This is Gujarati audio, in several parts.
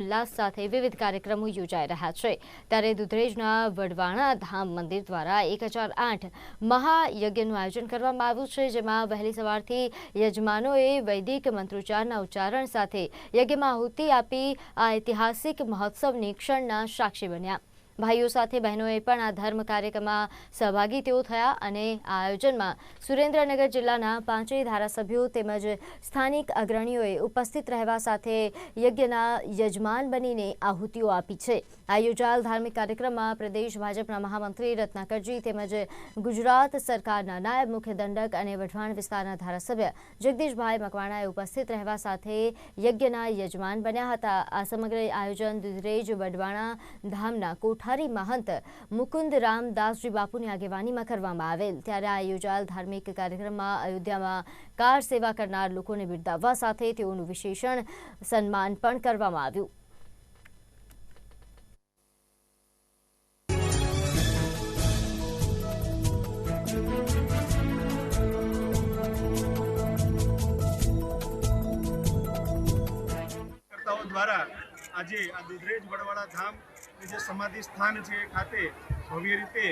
ઉલ્લાસ સાથે વિવિધ કાર્યક્રમો યોજાઈ રહ્યા છે ત્યારે દુધરેજના વડવાણા ધામ મંદિર દ્વારા 1008 મહાયજ્ઞનું આયોજન કરવામાં આવ્યું છે, જેમાં વહેલી સવારથી યજમાનોએ વૈદિક મંત્રોચ્ચારના ઉચ્ચારણ સાથે યજ્ઞમાં આહુતિ આપી આ ઐતિહાસિક મહોત્સવની ક્ષણના સાક્ષી બન્યા। ભાઈઓ સાથે બહેનોએ પણ આ ધર્મ કાર્યક્રમમાં સહભાગી થયા અને આ આયોજનમાં સુરેન્દ્રનગર જિલ્લાના 5 ધારાસભ્યો તેમજ સ્થાનિક અગ્રણીઓએ ઉપસ્થિત રહેવા સાથે યજ્ઞના યજમાન બનીને આહુતિઓ આપી છે। આ યોજાયેલ ધાર્મિક કાર્યક્રમમાં પ્રદેશ ભાજપના મહામંત્રી રત્નાકરજી તેમજ ગુજરાત સરકારના નાયબ મુખ્ય દંડક અને વઢવાણ વિસ્તારના ધારાસભ્ય જગદીશભાઈ મકવાણાએ ઉપસ્થિત રહેવા સાથે યજ્ઞના યજમાન બન્યા હતા। આ સમગ્ર આયોજન દુધરેજ વડવાણા ધામના કોઠારી महंत मुकुंद रामदासजी बापूની આગેવાનીમાં કરવામાં આવેલ। ત્યારે આ યોજાયેલ ધાર્મિક કાર્યક્રમમાં અયોધ્યામાં કાર સેવા કરનાર લોકોને બિરદાવવા સાથે તેઓનું વિશેષણ સન્માન પણ કરવામાં આવ્યું। દ્વારા આજે આ દુધરેજ વડવાડા ધામ જે સમાધિ સ્થાન છે ખાતે ભવ્ય રીતે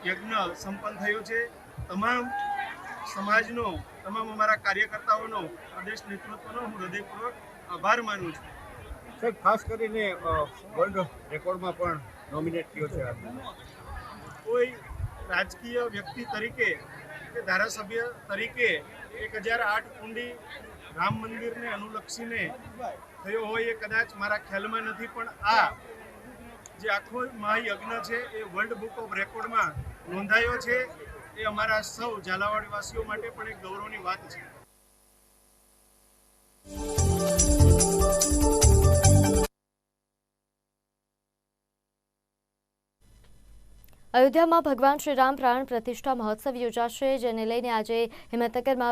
યજ્ઞ સંપન્ન થયો છે। તમામ સમાજનો, તમામ અમારા કાર્યકર્તાઓનો, પ્રદેશ નેતૃત્વનો હું હૃદયપૂર્વક આભાર માનું છું। સાહેબ, ખાસ કરીને વર્લ્ડ રેકોર્ડમાં પણ નોમિનેટ થયો છે। કોઈ રાજકીય વ્યક્તિ તરીકે કે ધારાસભ્ય તરીકે 1008 કુંડી રામ મંદિરને અનુલક્ષીને થયો હોય એ કદાચ મારા ખ્યાલમાં નથી, પણ આ જે આખો મહાયજ્ઞ છે એ વર્લ્ડ બુક ઓફ રેકોર્ડમાં નોંધાયો છે। એ અમારા સૌ ઝાલાવાડવાસીઓ માટે પણ એક ગૌરવની વાત છે। અયોધ્યામાં ભગવાન શ્રી રામ પ્રાણ પ્રતિષ્ઠા મહોત્સવ યોજાશે, જેને લઈને આજે હિંમતનગરમાં